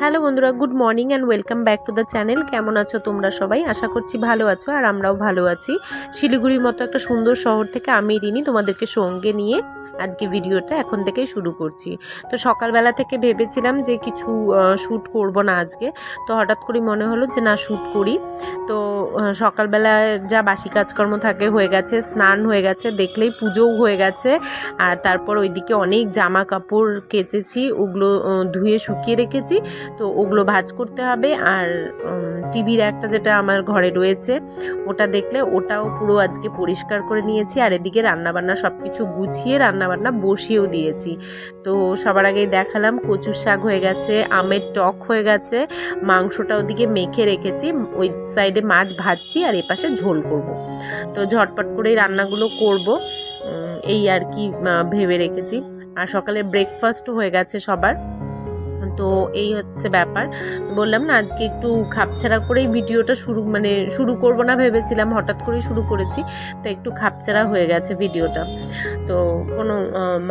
Hello বন্ধুরা, good morning and welcome back to the channel. কেমন আছো তোমরা সবাই? আশা করছি ভালো আছো, আর আমরাও ভালো আছি। শিলিগুড়ির মতো একটা সুন্দর শহর থেকে আমি রিনি তোমাদেরকে সঙ্গে নিয়ে আজকে ভিডিওটা এখন থেকেই শুরু করছি। তো সকালবেলা থেকে ভেবেছিলাম যে কিছু শ্যুট করব না আজকে, তো হঠাৎ করে মনে হলো যে না, শ্যুট করি। তো সকালবেলায় যা বাসি কাজকর্ম থাকে হয়ে গেছে, স্নান হয়ে গেছে, দেখলেই পুজোও হয়ে গেছে। আর তারপর ওইদিকে অনেক জামা কাপড় কেচেছি, ওগুলো ধুয়ে শুকিয়ে রেখেছি। তো ওগুলো ভাঁজ করতে হবে। আর টিভির একটা যেটা আমার ঘরে রয়েছে ওটা দেখলে ওটাও পুরো আজকে পরিষ্কার করে নিয়েছি। আর এদিকে রান্নাবান্না সব কিছু গুছিয়ে রান্নাবান্না বসিয়েও দিয়েছি। তো সবার আগেই দেখালাম কচুর শাক হয়ে গেছে, আমের টক হয়ে গেছে, মাংসটা ওদিকে মেখে রেখেছি, ওই সাইডে মাছ ভাজছি, আর এপাশে ঝোল করব। তো ঝটপট করেই রান্নাগুলো করব, এই আর কি ভেবে রেখেছি। আর সকালে ব্রেকফাস্টও হয়ে গেছে সবার। তো এই হচ্ছে ব্যাপার। বললাম না আজকে একটু খাপছাড়া করেই ভিডিওটা শুরু করব না ভেবেছিলাম, হঠাৎ করেই শুরু করেছি। তো একটু খাপছাড়া হয়ে গেছে ভিডিওটা। তো কোনো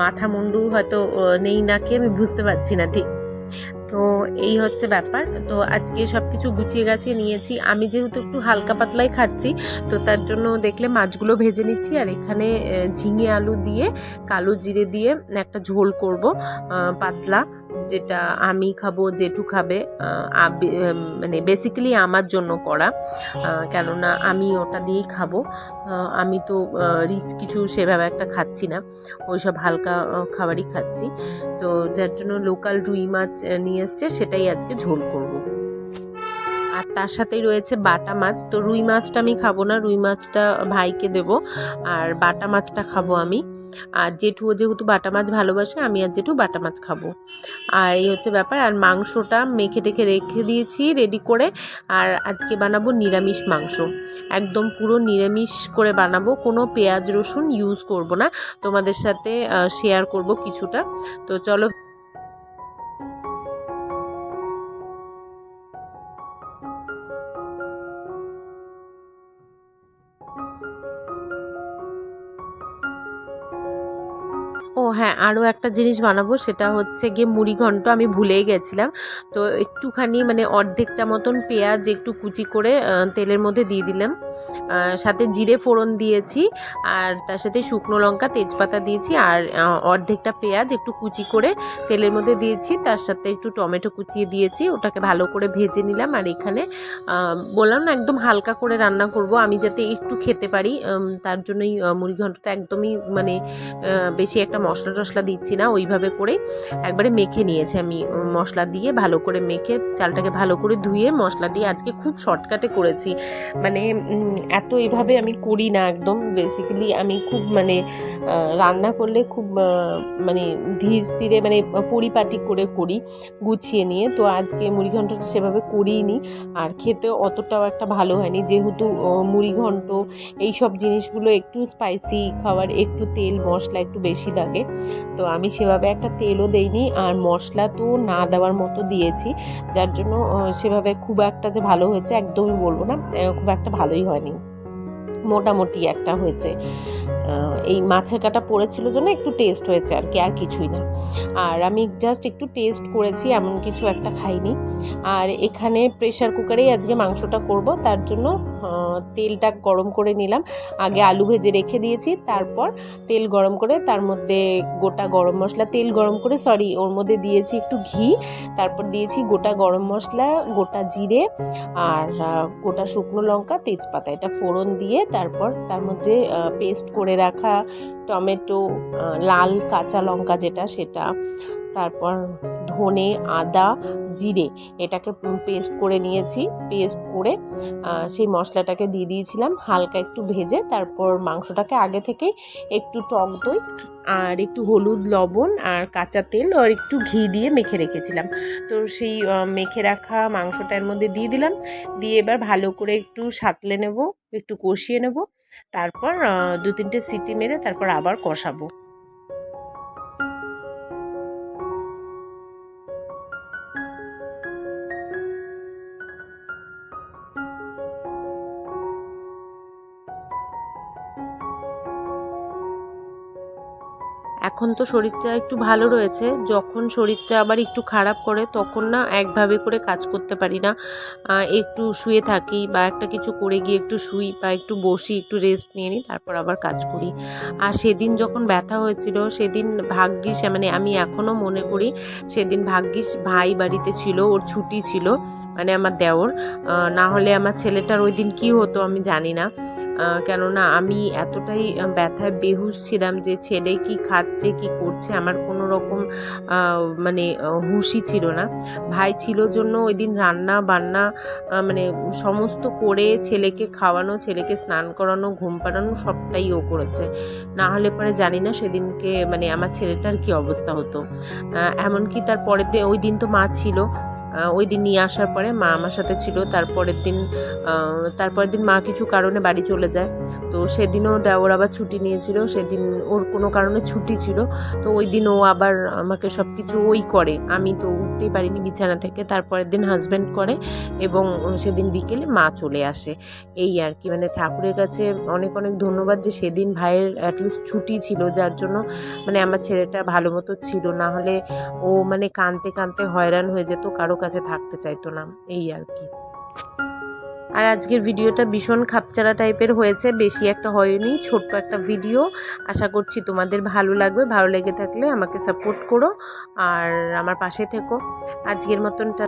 মাথা মুন্ডু হয়তো নেই নাকি আমি বুঝতে পারছি না ঠিক। তো এই হচ্ছে ব্যাপার। তো আজকে সব কিছু গুছিয়ে গাছিয়ে নিয়েছি। আমি যেহেতু একটু হালকা পাতলাই খাচ্ছি, তো তার জন্য দেখলে মাছগুলো ভেজে নিচ্ছি। আর এখানে ঝিঙে আলু দিয়ে কালো জিরে দিয়ে একটা ঝোল করব, পাতলা, যেটা আমি খাবো, জেঠু খাবে। মানে বেসিক্যালি আমার জন্য করা, কেননা আমি ওটা দিয়েই খাবো। আমি তো রিচ কিছু সেভাবে একটা খাচ্ছি না, ওইসব হালকা খাবারই খাচ্ছি। তো যার জন্য লোকাল রুই মাছ নিয়ে এসছে, সেটাই আজকে ঝোল করব। আর তার সাথেই রয়েছে বাটা মাছ। তো রুই মাছটা আমি খাবো না, রুই মাছটা ভাইকে দেব, আর বাটা মাছটা খাবো আমি। আর জেঠুও যেহেতু বাটা মাছ ভালোবাসে, আমি আর জেঠু বাটা মাছ খাবো। আর এই হচ্ছে ব্যাপার। আর মাংসটা মেখে টেখে রেখে দিয়েছি রেডি করে। আর আজকে বানাবো নিরামিষ মাংস, একদম পুরো নিরামিষ করে বানাবো, কোনো পেঁয়াজ রসুন ইউজ করব না। তোমাদের সাথে শেয়ার করব কিছুটা। তো চলো। ও হ্যাঁ, আরও একটা জিনিস বানাবো, সেটা হচ্ছে গিয়ে মুড়িঘণ্ট। আমি ভুলেই গেছিলাম। তো একটুখানি মানে অর্ধেকটা মতন পেঁয়াজ একটু কুচি করে তেলের মধ্যে দিয়ে দিলাম, সাথে জিরে ফোড়ন দিয়েছি, আর তার সাথে শুকনো লঙ্কা তেজপাতা দিয়েছি, আর অর্ধেকটা পেঁয়াজ একটু কুচি করে তেলের মধ্যে দিয়েছি, তার সাথে একটু টমেটো কুচিয়ে দিয়েছি, ওটাকে ভালো করে ভেজে নিলাম। আর এখানে বললাম না একদম হালকা করে রান্না করব, আমি যাতে একটু খেতে পারি, তার জন্যই মুড়িঘণ্টটা একদমই মানে বেশি একটা মশলা টশলা দিচ্ছি না, ওইভাবে করে একবারে মেখে নিয়েছি আমি। মশলা দিয়ে ভালো করে মেখে চালটাকে ভালো করে ধুয়ে মশলা দিয়ে আজকে খুব শর্টকাটে করেছি। মানে এত এইভাবে আমি করি না, একদম বেসিক্যালি আমি খুব মানে রান্না করলে খুব মানে ধীর স্থিরে মানে পরিপাটি করে করি, গুছিয়ে নিয়ে। তো আজকে মুড়িঘণ্টটা সেভাবে করিনি, আর খেতে অতটাও একটা ভালো হয়নি, যেহেতু মুড়িঘণ্ট এইসব জিনিসগুলো একটু স্পাইসি খাবার, একটু তেল মশলা একটু বেশি লাগে। তো আমি সেভাবে একটা তেলও দেইনি, আর মশলা তো না দেওয়ার মতো দিয়েছি, যার জন্য সেভাবে খুব একটা যে ভালো হয়েছে একদমই বলবো না, খুব একটা ভালোই হয়নি, মোটামুটি একটা হয়েছে। এই মাছের কাঁটা পড়েছিল জন্য একটু টেস্ট হয়েছে আর কি, আর কিছুই না। আর আমি জাস্ট একটু টেস্ট করেছি, এমন কিছু একটা খাইনি। আর এখানে প্রেশার কুকারেই আজকে মাংসটা করব, তার জন্য তেলটা গরম করে নিলাম। আগে আলু ভেজে রেখে দিয়েছি, তারপর তেল গরম করে তার মধ্যে গোটা গরম মশলা, তেল গরম করে সরি ওর মধ্যে দিয়েছি একটু ঘি, তারপর দিয়েছি গোটা গরম মশলা, গোটা জিরে, আর গোটা শুকনো লঙ্কা তেজপাতা, এটা ফোড়ন দিয়ে তারপর তার মধ্যে পেস্ট করে রাখা টমেটো, লাল কাঁচা লঙ্কা যেটা সেটা, তারপর ধনে আদা জিরে, এটাকে পেস্ট করে নিয়েছি। পেস্ট করে সেই মশলাটাকে দিয়ে দিয়েছিলাম হালকা একটু ভেজে। তারপর মাংসটাকে আগে থেকেই একটু টক দই আর একটু হলুদ লবণ আর কাঁচা তেল আর একটু ঘি দিয়ে মেখে রেখেছিলাম। তো সেই মেখে রাখা মাংসটার মধ্যে দিয়ে দিলাম, দিয়ে এবার ভালো করে একটু সাঁতলে নেব, একটু কষিয়ে নেব, তারপর 2-3টে সিটি মেরে তারপর আবার কষাবো। এখন তো শরীরটা একটু ভালো রয়েছে, যখন শরীরটা আবার একটু খারাপ করে তখন না একভাবে করে কাজ করতে পারি না। একটু শুয়ে থাকি বা একটা কিছু করে গিয়ে একটু শুই বা একটু বসি, একটু রেস্ট নিয়ে নিই, তারপর আবার কাজ করি। আর সেদিন যখন ব্যথা হয়েছিল সেদিন ভাগ্যিস, মানে আমি এখনও মনে করি সেদিন ভাগ্যিস ভাই বাড়িতে ছিল, ওর ছুটি ছিল, মানে আমার দেওর। না হলে আমার ছেলেটার ওই দিন কী হতো আমি জানি না। কেননা আমি এতটাই ব্যথায় বেহুশ ছিলাম যে ছেলে কি খাচ্ছে কি করছে আমার কোনো রকম মানে হুঁশই ছিল না। ভাই ছিল জন্য ওই দিন রান্না বান্না মানে সমস্ত করে ছেলেকে খাওয়ানো, ছেলেকে স্নান করানো, ঘুম পাড়ানো সবটাই ও করেছে। না হলে পরে জানি না সেদিনকে মানে আমার ছেলেটার কি অবস্থা হতো। এমনকি তার পরের দিন, ওই দিন তো মা ছিল, ওই দিন নিয়ে আসার পরে মা আমার সাথে ছিল। তারপরের দিন মা কিছু কারণে বাড়ি চলে যায়। তো সেদিনও দেওর আবার ছুটি নিয়েছিল, সেদিন ওর কোনো কারণে ছুটি ছিল। তো ওই দিন ও আবার আমাকে সব কিছু ওই করে, আমি তো উঠতেই পারিনি বিছানা থেকে। তারপরের দিন হাজব্যান্ড করে এবং সেদিন বিকেলে মা চলে আসে। এই আর কি, মানে ঠাকুরের কাছে অনেক অনেক ধন্যবাদ যে সেদিন ভাইয়ের অ্যাটলিস্ট ছুটি ছিল, যার জন্য মানে আমার ছেলেটা ভালো মতো ছিল। না হলে ও মানে কাঁদতে কাঁদতে হয়রান হয়ে যেত, কারো কাছে থাকতে চাইতো না, এই আর কি। আর আজকের ভিডিওটা ভীষণ খাপচারা টাইপের হয়েছে, বেশি একটা হয়নি, ছোট্ট একটা ভিডিও। আশা করছি তোমাদের ভালো লাগবে। ভালো লেগে থাকলে আমাকে সাপোর্ট করো আর আমার পাশে থেকো। আজকের মতন